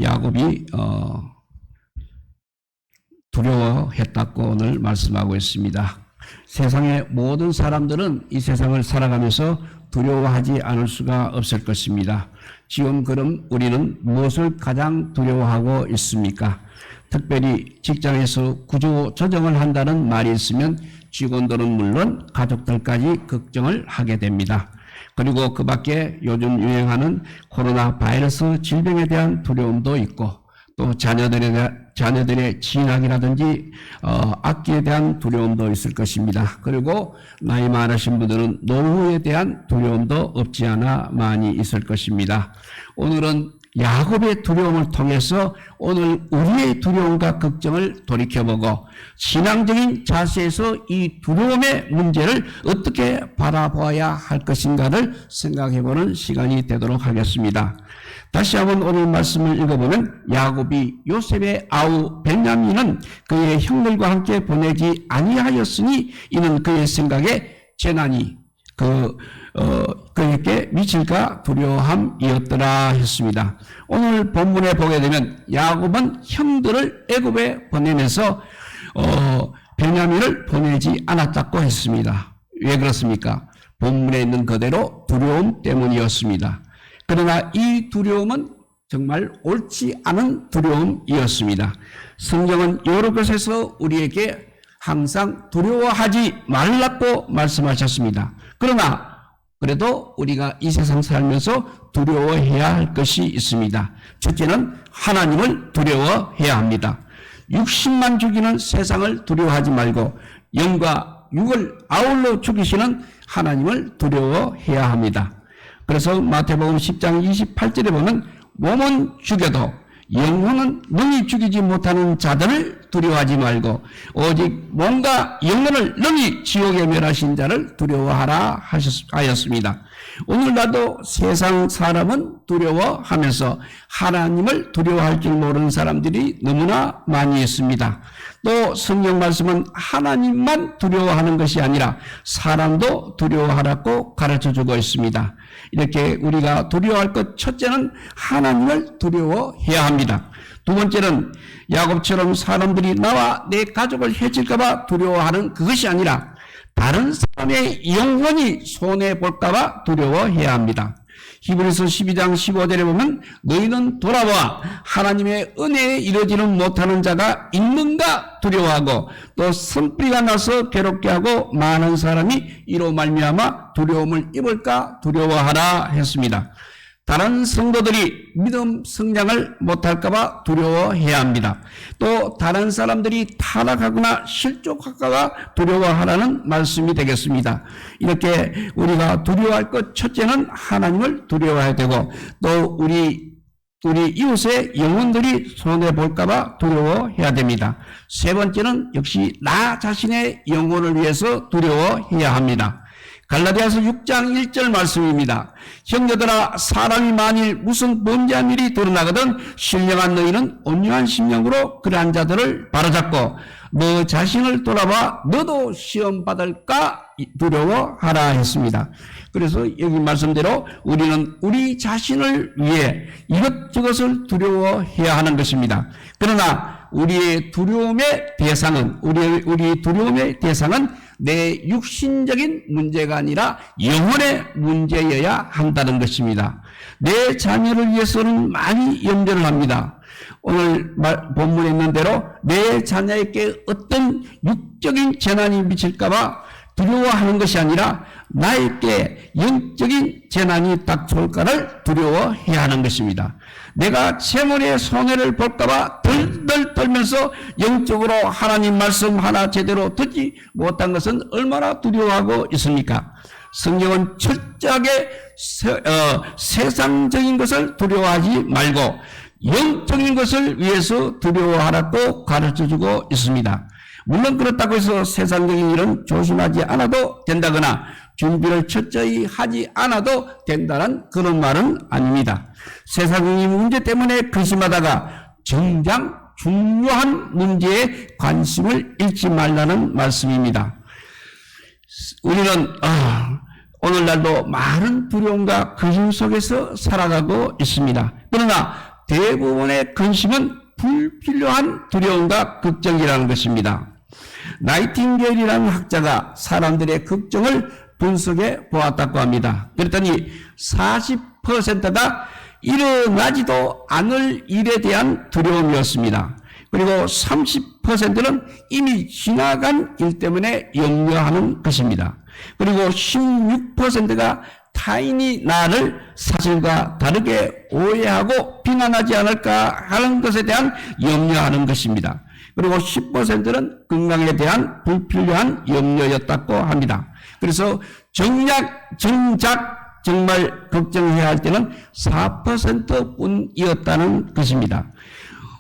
야곱이 두려워했다고 오늘 말씀하고 있습니다. 세상의 모든 사람들은 이 세상을 살아가면서 두려워하지 않을 수가 없을 것입니다. 지금 그럼 우리는 무엇을 가장 두려워하고 있습니까? 특별히 직장에서 구조조정을 한다는 말이 있으면 직원들은 물론 가족들까지 걱정을 하게 됩니다. 그리고 그 밖에 요즘 유행하는 코로나 바이러스 질병에 대한 두려움도 있고, 또 자녀들의 진학이라든지 악기에 대한 두려움도 있을 것입니다. 그리고 나이 많으신 분들은 노후에 대한 두려움도 없지 않아 많이 있을 것입니다. 오늘은 야곱의 두려움을 통해서 오늘 우리의 두려움과 걱정을 돌이켜보고 신앙적인 자세에서 이 두려움의 문제를 어떻게 바라보아야 할 것인가를 생각해보는 시간이 되도록 하겠습니다. 다시 한번 오늘 말씀을 읽어보면 야곱이 요셉의 아우 베냐민은 그의 형들과 함께 보내지 아니하였으니 이는 그의 생각에 재난이 그에게 미칠까 두려움이었더라 했습니다. 오늘 본문에 보게 되면 야곱은 형들을 애굽에 보내면서 베냐민을 보내지 않았다고 했습니다. 왜 그렇습니까? 본문에 있는 그대로 두려움 때문이었습니다. 그러나 이 두려움은 정말 옳지 않은 두려움이었습니다. 성경은 여러 곳에서 우리에게 항상 두려워하지 말라고 말씀하셨습니다. 그러나 그래도 우리가 이 세상 살면서 두려워해야 할 것이 있습니다. 첫째는 하나님을 두려워해야 합니다. 60만 죽이는 세상을 두려워하지 말고 영과 육을 아울러 죽이시는 하나님을 두려워해야 합니다. 그래서 마태복음 10장 28절에 보면 몸은 죽여도 영혼은 능히 죽이지 못하는 자들을 두려워하지 말고 오직 몸과 영혼을 능히 지옥에 멸하신 자를 두려워하라 하였습니다. 오늘날도 세상 사람은 두려워하면서 하나님을 두려워할 줄 모르는 사람들이 너무나 많이 있습니다. 또 성경 말씀은 하나님만 두려워하는 것이 아니라 사람도 두려워하라고 가르쳐주고 있습니다. 이렇게 우리가 두려워할 것 첫째는 하나님을 두려워해야 합니다. 두 번째는 야곱처럼 사람들이 나와 내 가족을 해칠까 봐 두려워하는 그것이 아니라 다른 사람의 영혼이 손해볼까 봐 두려워해야 합니다. 히브리서 12장 15절에 보면 너희는 돌아와 하나님의 은혜에 이르지는 못하는 자가 있는가 두려워하고 또 선뿌리가 나서 괴롭게 하고 많은 사람이 이로 말미암아 두려움을 입을까 두려워하라 했습니다. 다른 성도들이 믿음 성장을 못할까 봐 두려워해야 합니다. 또 다른 사람들이 타락하거나 실족할까 봐 두려워하라는 말씀이 되겠습니다. 이렇게 우리가 두려워할 것 첫째는 하나님을 두려워해야 되고 또 우리 이웃의 영혼들이 손해볼까 봐 두려워해야 됩니다. 세 번째는 역시 나 자신의 영혼을 위해서 두려워해야 합니다. 갈라디아서 6장 1절 말씀입니다. 형제들아 사람이 만일 무슨 범죄한 일이 드러나거든 신령한 너희는 온유한 심령으로 그러한 자들을 바로잡고 너 자신을 돌아봐 너도 시험 받을까 두려워하라 했습니다. 그래서 여기 말씀대로 우리는 우리 자신을 위해 이것저것을 두려워해야 하는 것입니다. 그러나 우리의 두려움의 대상은 우리 두려움의 대상은 내 육신적인 문제가 아니라 영혼의 문제여야 한다는 것입니다. 내 자녀를 위해서는 많이 염려를 합니다. 오늘 본문에 있는 대로 내 자녀에게 어떤 육적인 재난이 미칠까봐 두려워하는 것이 아니라 나에게 영적인 재난이 닥쳐올까를 두려워해야 하는 것입니다. 내가 재물의 손해를 볼까봐 덜덜 떨면서 영적으로 하나님 말씀 하나 제대로 듣지 못한 것은 얼마나 두려워하고 있습니까? 성경은 철저하게 세상적인 것을 두려워하지 말고 영적인 것을 위해서 두려워하라고 가르쳐주고 있습니다. 물론 그렇다고 해서 세상적인 일은 조심하지 않아도 된다거나 준비를 철저히 하지 않아도 된다는 그런 말은 아닙니다. 세상적인 문제 때문에 근심하다가 정작 중요한 문제에 관심을 잃지 말라는 말씀입니다. 우리는 오늘날도 많은 두려움과 근심 속에서 살아가고 있습니다. 그러나 대부분의 근심은 불필요한 두려움과 걱정이라는 것입니다. 나이팅게일이라는 학자가 사람들의 걱정을 분석해 보았다고 합니다. 그랬더니 40%가 일어나지도 않을 일에 대한 두려움이었습니다. 그리고 30%는 이미 지나간 일 때문에 염려하는 것입니다. 그리고 16%가 타인이 나를 사실과 다르게 오해하고 비난하지 않을까 하는 것에 대한 염려하는 것입니다. 그리고 10%는 건강에 대한 불필요한 염려였다고 합니다. 그래서 정작 정말 걱정해야 할 때는 4%뿐이었다는 것입니다.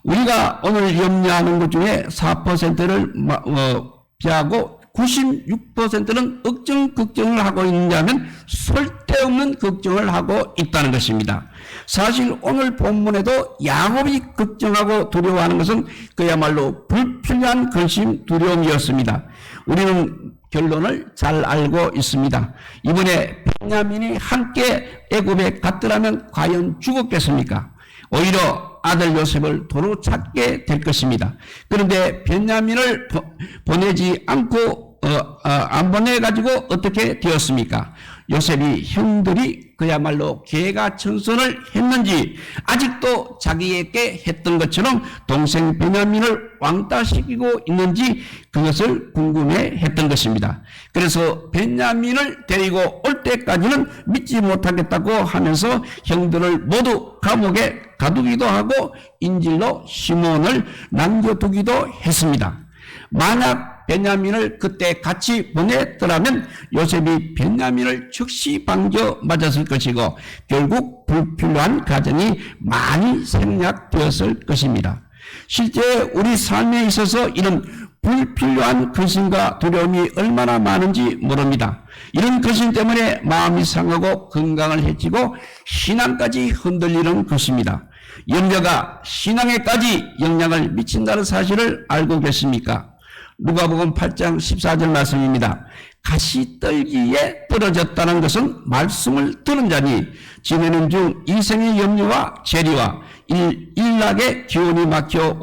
우리가 오늘 염려하는 것 중에 4%를 피하고 96%는 억정 걱정을 하고 있냐면 쓸데없는 걱정을 하고 있다는 것입니다. 사실 오늘 본문에도 야곱이 걱정하고 두려워하는 것은 그야말로 불필요한 근심, 두려움이었습니다. 우리는 결론을 잘 알고 있습니다. 이번에 베냐민이 함께 애굽에 갔더라면 과연 죽었겠습니까? 오히려 아들 요셉을 도로 찾게 될 것입니다. 그런데 베냐민을 보내지 않고 안 보내가지고 어떻게 되었습니까? 요셉이 형들이 그야말로 개가천선을 했는지 아직도 자기에게 했던 것처럼 동생 베냐민을 왕따시키고 있는지 그것을 궁금해 했던 것입니다. 그래서 베냐민을 데리고 올 때까지는 믿지 못하겠다고 하면서 형들을 모두 감옥에 가두기도 하고 인질로 시몬을 남겨두기도 했습니다. 만약 베냐민을 그때 같이 보냈더라면 요셉이 베냐민을 즉시 방져 맞았을 것이고 결국 불필요한 가정이 많이 생략되었을 것입니다. 실제 우리 삶에 있어서 이런 불필요한 근심과 두려움이 얼마나 많은지 모릅니다. 이런 근심 때문에 마음이 상하고 건강을 해치고 신앙까지 흔들리는 것입니다. 염려가 신앙에까지 영향을 미친다는 사실을 알고 계십니까? 누가복음 8장 14절 말씀입니다. 가시떨기에 떨어졌다는 것은 말씀을 들은 자니 지내는 중 이생의 염려와 재리와 일락의 기운이 막혀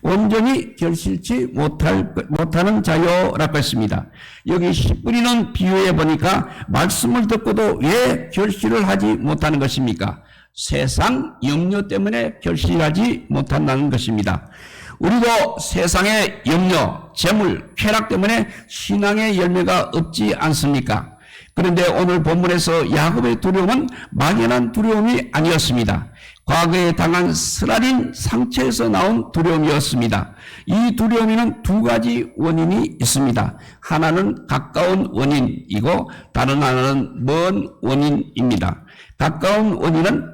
온전히 결실치 못하는 자요라고 했습니다. 여기 씨 뿌리는 비유에 보니까 말씀을 듣고도 왜 결실을 하지 못하는 것입니까? 세상 염려 때문에 결실하지 못한다는 것입니다. 우리도 세상의 염려, 재물, 쾌락 때문에 신앙의 열매가 없지 않습니까? 그런데 오늘 본문에서 야곱의 두려움은 막연한 두려움이 아니었습니다. 과거에 당한 쓰라린 상처에서 나온 두려움이었습니다. 이 두려움에는 두 가지 원인이 있습니다. 하나는 가까운 원인이고 다른 하나는 먼 원인입니다. 가까운 원인은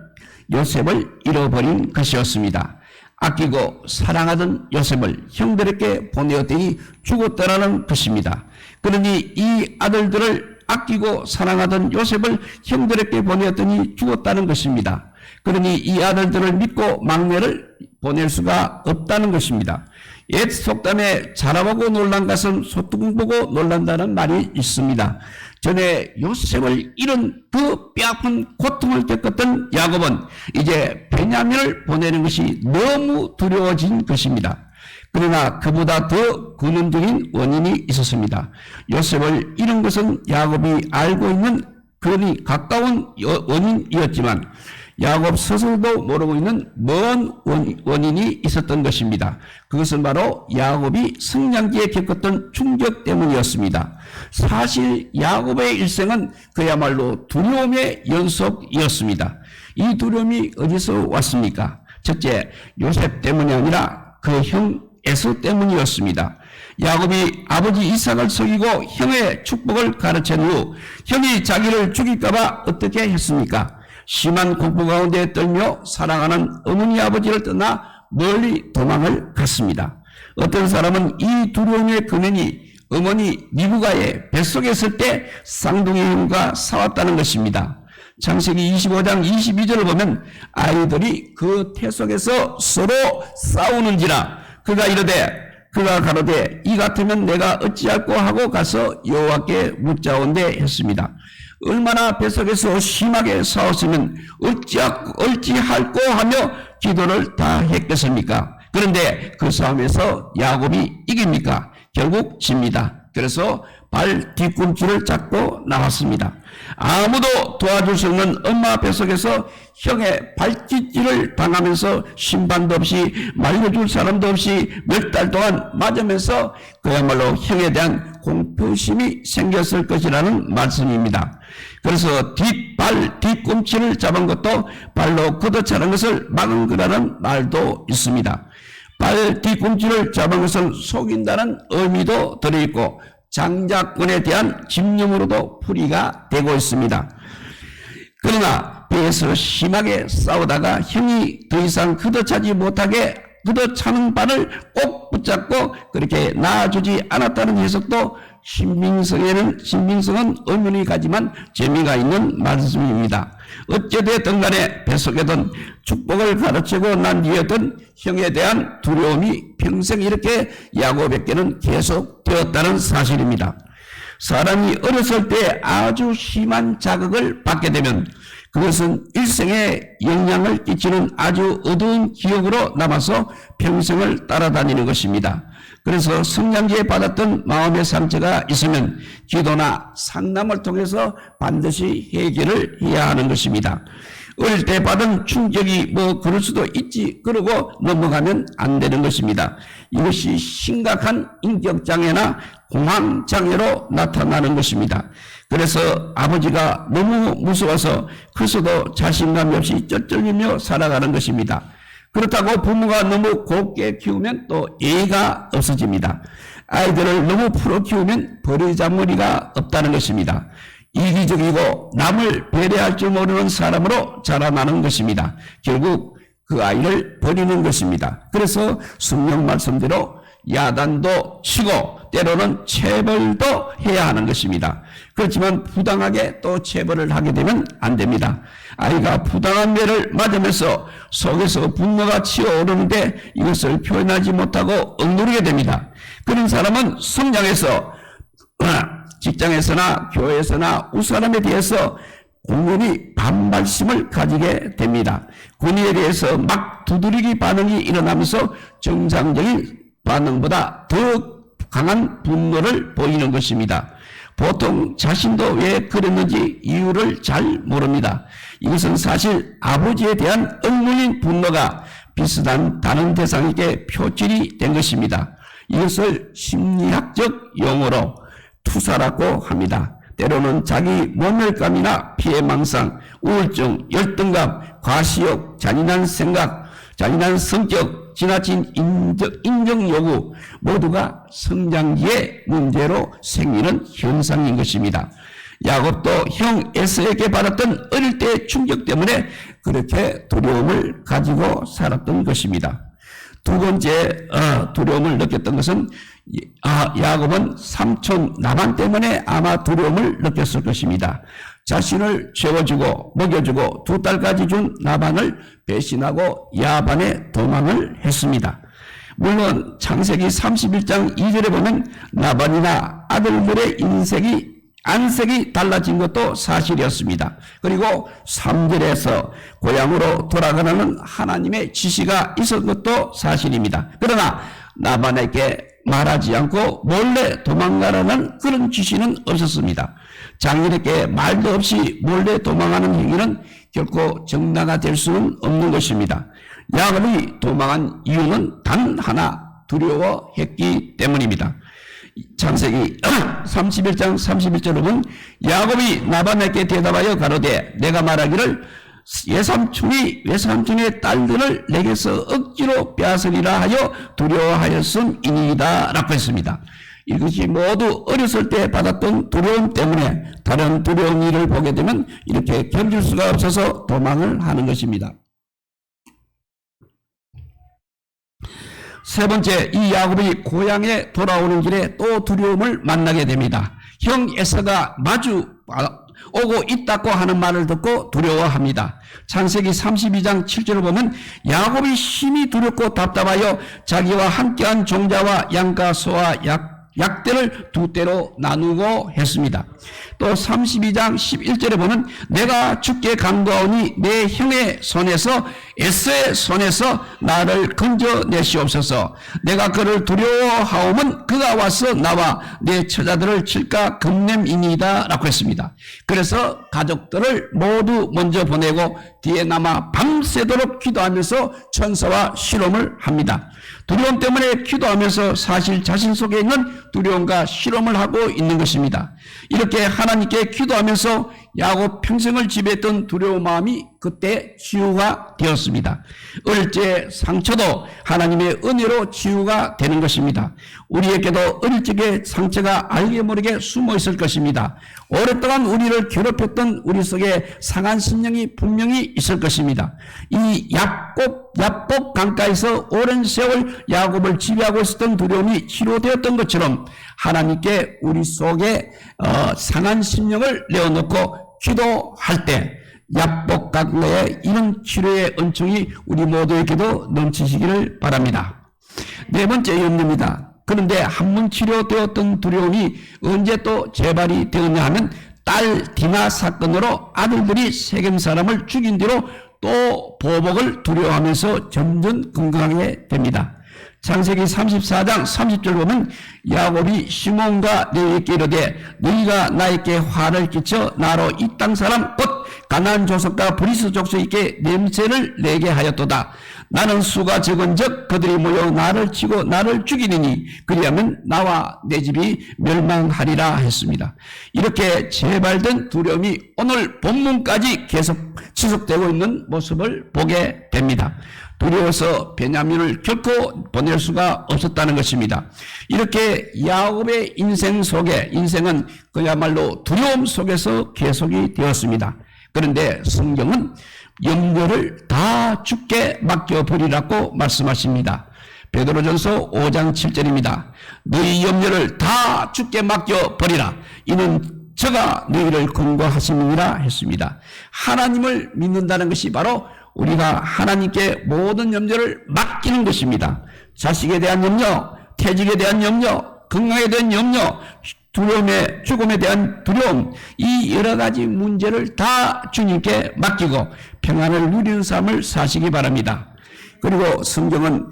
요셉을 잃어버린 것이었습니다. 아끼고 사랑하던 요셉을 형들에게 보내었더니 죽었다라는 것입니다. 그러니 이 아들들을 아끼고 사랑하던 요셉을 형들에게 보내었더니 죽었다는 것입니다. 그러니 이 아들들을 믿고 막내를 보낼 수가 없다는 것입니다. 옛 속담에 자라보고 놀란 것은 소뚜껑 보고 놀란다는 말이 있습니다. 전에 요셉을 잃은 그 뼈아픈 고통을 겪었던 야곱은 이제 베냐민을 보내는 것이 너무 두려워진 것입니다. 그러나 그보다 더 근원적인 원인이 있었습니다. 요셉을 잃은 것은 야곱이 알고 있는 그러니 가까운 원인이었지만 야곱 스스로도 모르고 있는 먼 원인이 있었던 것입니다. 그것은 바로 야곱이 성장기에 겪었던 충격 때문이었습니다. 사실 야곱의 일생은 그야말로 두려움의 연속이었습니다. 이 두려움이 어디서 왔습니까? 첫째, 요셉 때문이 아니라 그 형 에서 때문이었습니다. 야곱이 아버지 이삭을 속이고 형의 축복을 가르친 후 형이 자기를 죽일까봐 어떻게 했습니까? 심한 공포 가운데 떨며 사랑하는 어머니 아버지를 떠나 멀리 도망을 갔습니다. 어떤 사람은 이 두려움의 근원이 어머니 리브가의 뱃속에 있을 때 쌍둥이 형과 싸웠다는 것입니다. 창세기 25장 22절을 보면 아이들이 그 태 속에서 서로 싸우는지라 그가 가로되 이 같으면 내가 어찌할꼬 하고 가서 여호와께 묻자온대 했습니다. 얼마나 뱃속에서 심하게 싸웠으면 어찌할꼬 하며 기도를 다 했겠습니까? 그런데 그 싸움에서 야곱이 이깁니까? 결국 집니다. 그래서 발 뒤꿈치를 잡고 나왔습니다. 아무도 도와줄 수 없는 엄마 뱃속에서 형의 발짓질을 당하면서 심판도 없이 말려줄 사람도 없이 몇 달 동안 맞으면서 그야말로 형에 대한 공포심이 생겼을 것이라는 말씀입니다. 그래서 뒤꿈치를 잡은 것도 발로 걷어차는 것을 막은 거라는 말도 있습니다. 발 뒤꿈치를 잡은 것을 속인다는 의미도 들어있고 장자권에 대한 집념으로도 풀이가 되고 있습니다. 그러나 배에서 심하게 싸우다가 형이 더 이상 걷어차지 못하게 걷어차는 발을 꼭 붙잡고 그렇게 놔주지 않았다는 해석도 신빙성은 의문이 가지만 재미가 있는 말씀입니다. 어찌되었든 간에 뱃속에든 축복을 가르치고 난 뒤에든 형에 대한 두려움이 평생 이렇게 야곱에게는 계속되었다는 사실입니다. 사람이 어렸을 때 아주 심한 자극을 받게 되면 그것은 일생에 영향을 끼치는 아주 어두운 기억으로 남아서 평생을 따라다니는 것입니다. 그래서 성장기에 받았던 마음의 상처가 있으면 기도나 상담을 통해서 반드시 해결을 해야 하는 것입니다. 어릴 때 받은 충격이 그럴 수도 있지 그러고 넘어가면 안 되는 것입니다. 이것이 심각한 인격장애나 공황장애로 나타나는 것입니다. 그래서 아버지가 너무 무서워서 커서도 자신감이 없이 쩔쩔이며 살아가는 것입니다. 그렇다고 부모가 너무 곱게 키우면 또 예의가 없어집니다. 아이들을 너무 풀어 키우면 버리장머리가 없다는 것입니다. 이기적이고 남을 배려할 줄 모르는 사람으로 자라나는 것입니다. 결국 그 아이를 버리는 것입니다. 그래서 성경 말씀대로 야단도 치고 때로는 체벌도 해야 하는 것입니다. 그렇지만 부당하게 또 체벌을 하게 되면 안 됩니다. 아이가 부당한 매를 맞으면서 속에서 분노가 치어오르는데 이것을 표현하지 못하고 억누르게 됩니다. 그런 사람은 성장해서 직장에서나 교회에서나 윗사람에 대해서 공연히 반발심을 가지게 됩니다. 권위에 대해서 막 두드리기 반응이 일어나면서 정상적인 반응보다 더 강한 분노를 보이는 것입니다. 보통 자신도 왜 그랬는지 이유를 잘 모릅니다. 이것은 사실 아버지에 대한 억눌린 분노가 비슷한 다른 대상에게 표출이 된 것입니다. 이것을 심리학적 용어로 투사라고 합니다. 때로는 자기 모멸감이나 피해망상, 우울증, 열등감, 과시욕, 잔인한 생각, 잔인한 성격, 지나친 인정 요구 모두가 성장기의 문제로 생기는 현상인 것입니다. 야곱도 형 에서에게 받았던 어릴 때의 충격 때문에 그렇게 두려움을 가지고 살았던 것입니다. 두 번째 두려움을 느꼈던 것은 야곱은 삼촌 라반 때문에 아마 두려움을 느꼈을 것입니다. 자신을 채워주고 먹여주고 2딸까지 준 라반을 배신하고 야반에 도망을 했습니다. 물론 창세기 31장 2절에 보면 라반이나 아들들의 안색이 달라진 것도 사실이었습니다. 그리고 3절에서 고향으로 돌아가는 하나님의 지시가 있었던 것도 사실입니다. 그러나 라반에게 말하지 않고 몰래 도망가라는 그런 지시는 없었습니다. 장인에게 말도 없이 몰래 도망하는 행위는 결코 정당화될 수는 없는 것입니다. 야곱이 도망한 이유는 단 하나, 두려워했기 때문입니다. 창세기 31장 31절에 보면 야곱이 라반에게 대답하여 가로되 내가 말하기를 외삼촌의 딸들을 내게서 억지로 빼앗으리라 하여 두려워하였음이니이다 라고 했습니다. 이것이 모두 어렸을 때 받았던 두려움 때문에 다른 두려운 일을 보게 되면 이렇게 견딜 수가 없어서 도망을 하는 것입니다. 세 번째, 이 야곱이 고향에 돌아오는 길에 또 두려움을 만나게 됩니다. 형 에서가 마주 오고 있다고 하는 말을 듣고 두려워합니다. 창세기 32장 7절을 보면 야곱이 심히 두렵고 답답하여 자기와 함께한 종자와 양과 소와 약대를 2대로 나누고 했습니다. 또 32장 11절에 보면 내가 주께 간구하오니 내 형의 손에서 에서의 손에서 나를 건져내시옵소서. 내가 그를 두려워하오면 그가 와서 나와 내 처자들을 칠까 겁냄이니이다 라고 했습니다. 그래서 가족들을 모두 먼저 보내고 뒤에 남아 밤새도록 기도하면서 천사와 실험을 합니다. 두려움 때문에 기도하면서 사실 자신 속에 있는 두려움과 실험을 하고 있는 것입니다. 이렇게 하나님께 기도하면서 야곱 평생을 지배했던 두려운 마음이 그때 치유가 되었습니다. 어릴 때 상처도 하나님의 은혜로 치유가 되는 것입니다. 우리에게도 어릴 적에 상처가 알게 모르게 숨어 있을 것입니다. 오랫동안 우리를 괴롭혔던 우리 속에 상한 심령이 분명히 있을 것입니다. 이 야복 강가에서 오랜 세월 야곱을 지배하고 있었던 두려움이 치료되었던 것처럼 하나님께 우리 속에 상한 심령을 내어놓고 기도할 때 야복 강가에 이런 치료의 은총이 우리 모두에게도 넘치시기를 바랍니다. 네 번째 염려입니다. 그런데 한 번 치료되었던 두려움이 언제 또 재발이 되었냐 하면 딸 디나 사건으로 아들들이 세겜 사람을 죽인 뒤로 또 보복을 두려워하면서 점점 건강하게 됩니다. 창세기 34장 30절 보면 야곱이 시몬과 레위에게 이르되 너희가 나에게 화를 끼쳐 나로 이 땅 사람 곧 가나안 족속과 브리스 족속에게 냄새를 내게 하였도다. 나는 수가 적은즉 그들이 모여 나를 치고 나를 죽이느니 그리하면 나와 내 집이 멸망하리라 했습니다. 이렇게 재발된 두려움이 오늘 본문까지 계속 지속되고 있는 모습을 보게 됩니다. 두려워서 베냐민을 결코 보낼 수가 없었다는 것입니다. 이렇게 야곱의 인생 속에 인생은 그야말로 두려움 속에서 계속이 되었습니다. 그런데 성경은 염려를 다 주께 맡겨버리라고 말씀하십니다. 베드로전서 5장 7절입니다. 너희 염려를 다 주께 맡겨버리라. 이는 저가 너희를 근거하심이라 했습니다. 하나님을 믿는다는 것이 바로 우리가 하나님께 모든 염려를 맡기는 것입니다. 자식에 대한 염려, 퇴직에 대한 염려, 건강에 대한 염려, 두려움에 죽음에 대한 두려움, 이 여러 가지 문제를 다 주님께 맡기고 평안을 누리는 삶을 사시기 바랍니다. 그리고 성경은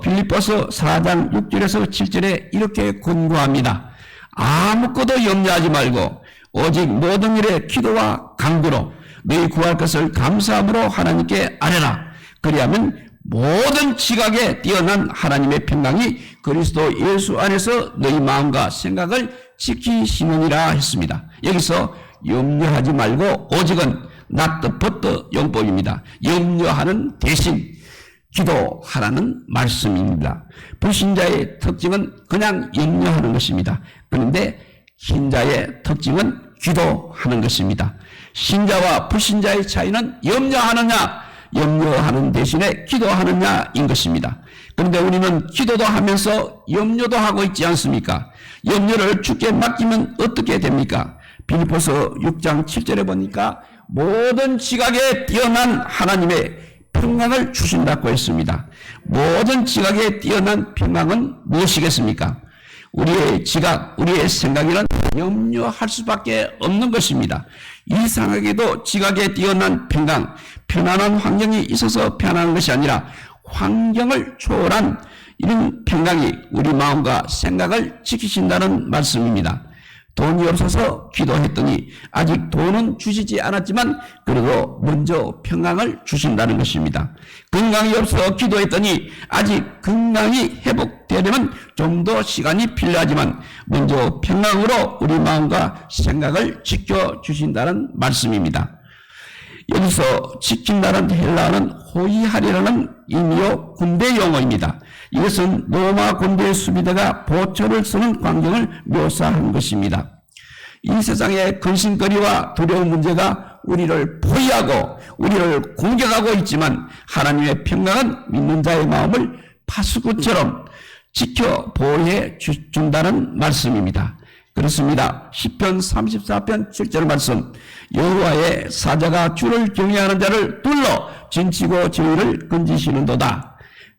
빌립보서 4장 6절에서 7절에 이렇게 권고합니다. 아무것도 염려하지 말고 오직 모든 일에 기도와 간구로 너희 구할 것을 감사함으로 하나님께 아뢰라. 그리하면 모든 지각에 뛰어난 하나님의 평강이 그리스도 예수 안에서 너희 마음과 생각을 지키시느니라 했습니다. 여기서 염려하지 말고 오직은 not but 용법입니다. 염려하는 대신 기도하라는 말씀입니다. 불신자의 특징은 그냥 염려하는 것입니다. 그런데 신자의 특징은 기도하는 것입니다. 신자와 불신자의 차이는 염려하는 대신에 기도하느냐인 것입니다. 그런데 우리는 기도도 하면서 염려도 하고 있지 않습니까? 염려를 주께 맡기면 어떻게 됩니까? 빌립보서 6장 7절에 보니까 모든 지각에 뛰어난 하나님의 평강을 주신다고 했습니다. 모든 지각에 뛰어난 평강은 무엇이겠습니까? 우리의 지각, 우리의 생각에는 염려할 수밖에 없는 것입니다. 이상하게도 지각에 뛰어난 평강, 편안한 환경이 있어서 편안한 것이 아니라 환경을 초월한 이런 평강이 우리 마음과 생각을 지키신다는 말씀입니다. 돈이 없어서 기도했더니 아직 돈은 주시지 않았지만 그래도 먼저 평강을 주신다는 것입니다. 건강이 없어 기도했더니 아직 건강이 회복되려면 좀 더 시간이 필요하지만 먼저 평강으로 우리 마음과 생각을 지켜주신다는 말씀입니다. 여기서 지킨다는 헬라어는 호위하리라는 의미요 군대 용어입니다. 이것은 로마 군대의 수비대가 보초를 쓰는 광경을 묘사한 것입니다. 이 세상의 근심거리와 두려운 문제가 우리를 포위하고 우리를 공격하고 있지만 하나님의 평강은 믿는 자의 마음을 파수꾼처럼 지켜 보호해 준다는 말씀입니다. 그렇습니다. 시편 34편 7절 말씀, 여호와의 사자가 주를 경외하는 자를 둘러 진치고 저희를 건지시는도다.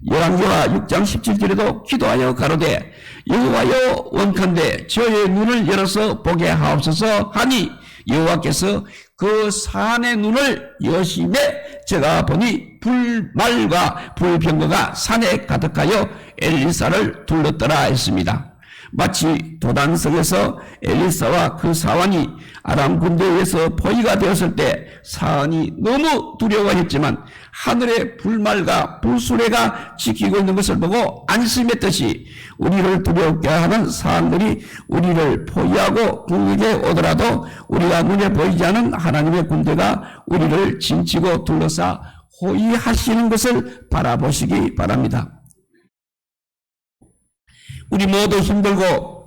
열왕기하 6장 17절에도 기도하여 가로되 여호와여 원컨대 저의 눈을 열어서 보게 하옵소서 하니 여호와께서 그 산의 눈을 여심해 제가 보니 불말과 불병거가 산에 가득하여 엘리사를 둘렀더라 했습니다. 마치 도단성에서 엘리사와 그 사환이 아람 군대에 의해서 포위가 되었을 때 사환이 너무 두려워했지만 하늘의 불말과 불수레가 지키고 있는 것을 보고 안심했듯이 우리를 두렵게 하는 사람들이 우리를 포위하고 공격에 오더라도 우리가 눈에 보이지 않은 하나님의 군대가 우리를 진치고 둘러싸 호위하시는 것을 바라보시기 바랍니다. 우리 모두 힘들고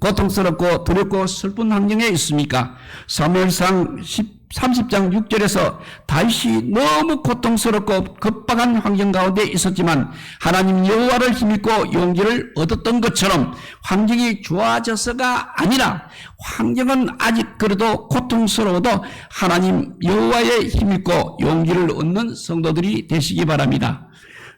고통스럽고 두렵고 슬픈 환경에 있습니까? 사무엘상 30장 6절에서 다윗이 너무 고통스럽고 급박한 환경 가운데 있었지만 하나님 여호와를 힘입고 용기를 얻었던 것처럼 환경이 좋아져서가 아니라 환경은 아직 그래도 고통스러워도 하나님 여호와의 힘입고 용기를 얻는 성도들이 되시기 바랍니다.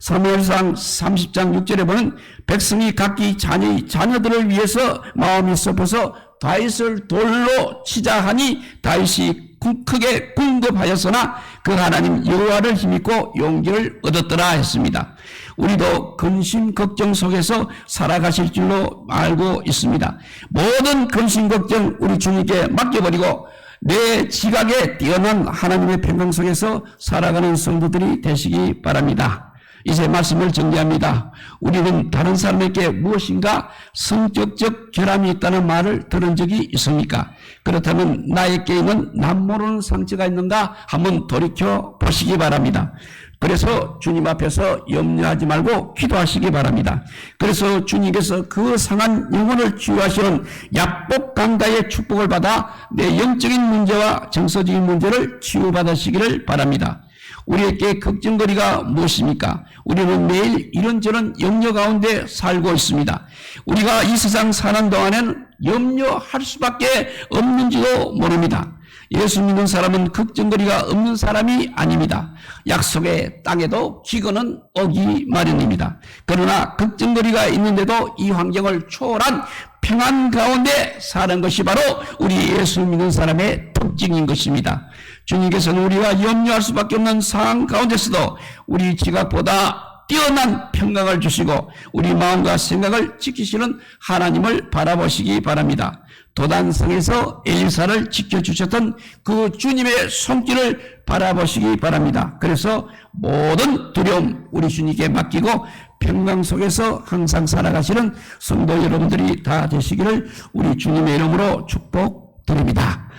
사무엘상 30장 6절에 보면 백성이 각기 자녀들을 위해서 마음이 썩어서 다윗을 돌로 치자 하니 다윗이 크게 궁급하였으나 그 하나님 여호와를 힘입고 용기를 얻었더라 했습니다. 우리도 근심 걱정 속에서 살아가실 줄로 알고 있습니다. 모든 근심 걱정 우리 주님께 맡겨버리고 내 지각에 뛰어난 하나님의 평강 속에서 살아가는 성도들이 되시기 바랍니다. 이제 말씀을 정리합니다. 우리는 다른 사람에게 무엇인가 성격적 결함이 있다는 말을 들은 적이 있습니까? 그렇다면 나에게 있는 남 모르는 상처가 있는가 한번 돌이켜 보시기 바랍니다. 그래서 주님 앞에서 염려하지 말고 기도하시기 바랍니다. 그래서 주님께서 그 상한 영혼을 치유하시는 약복 강다의 축복을 받아 내 영적인 문제와 정서적인 문제를 치유받으시기를 바랍니다. 우리에게 걱정거리가 무엇입니까? 우리는 매일 이런저런 염려 가운데 살고 있습니다. 우리가 이 세상 사는 동안에는 염려할 수밖에 없는지도 모릅니다. 예수 믿는 사람은 걱정거리가 없는 사람이 아닙니다. 약속의 땅에도 기근은 오기 마련입니다. 그러나 걱정거리가 있는데도 이 환경을 초월한 평안 가운데 사는 것이 바로 우리 예수 믿는 사람의 특징인 것입니다. 주님께서는 우리가 염려할 수밖에 없는 상황 가운데서도 우리 지각보다 뛰어난 평강을 주시고 우리 마음과 생각을 지키시는 하나님을 바라보시기 바랍니다. 도단성에서 엘리사를 지켜주셨던 그 주님의 손길을 바라보시기 바랍니다. 그래서 모든 두려움 우리 주님께 맡기고 평강 속에서 항상 살아가시는 성도 여러분들이 다 되시기를 우리 주님의 이름으로 축복드립니다.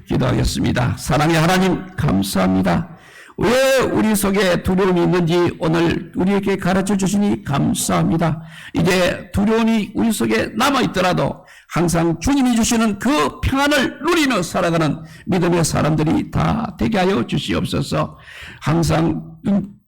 기도하겠습니다. 사랑의 하나님 감사합니다. 왜 우리 속에 두려움이 있는지 오늘 우리에게 가르쳐 주시니 감사합니다. 이제 두려움이 우리 속에 남아있더라도 항상 주님이 주시는 그 평안을 누리며 살아가는 믿음의 사람들이 다 되게 하여 주시옵소서. 항상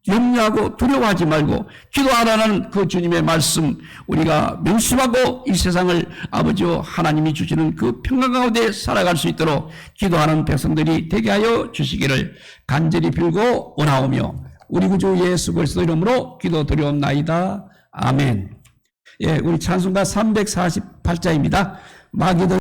염려하고 두려워하지 말고 기도하라는 그 주님의 말씀 우리가 명심하고 이 세상을 아버지와 하나님이 주시는 그 평강 가운데 살아갈 수 있도록 기도하는 백성들이 되게 하여 주시기를 간절히 빌고 원하오며 우리 구주 예수 그리스도 이름으로 기도드리옵나이다. 아멘. 예, 우리 찬송가 348자입니다. 마귀들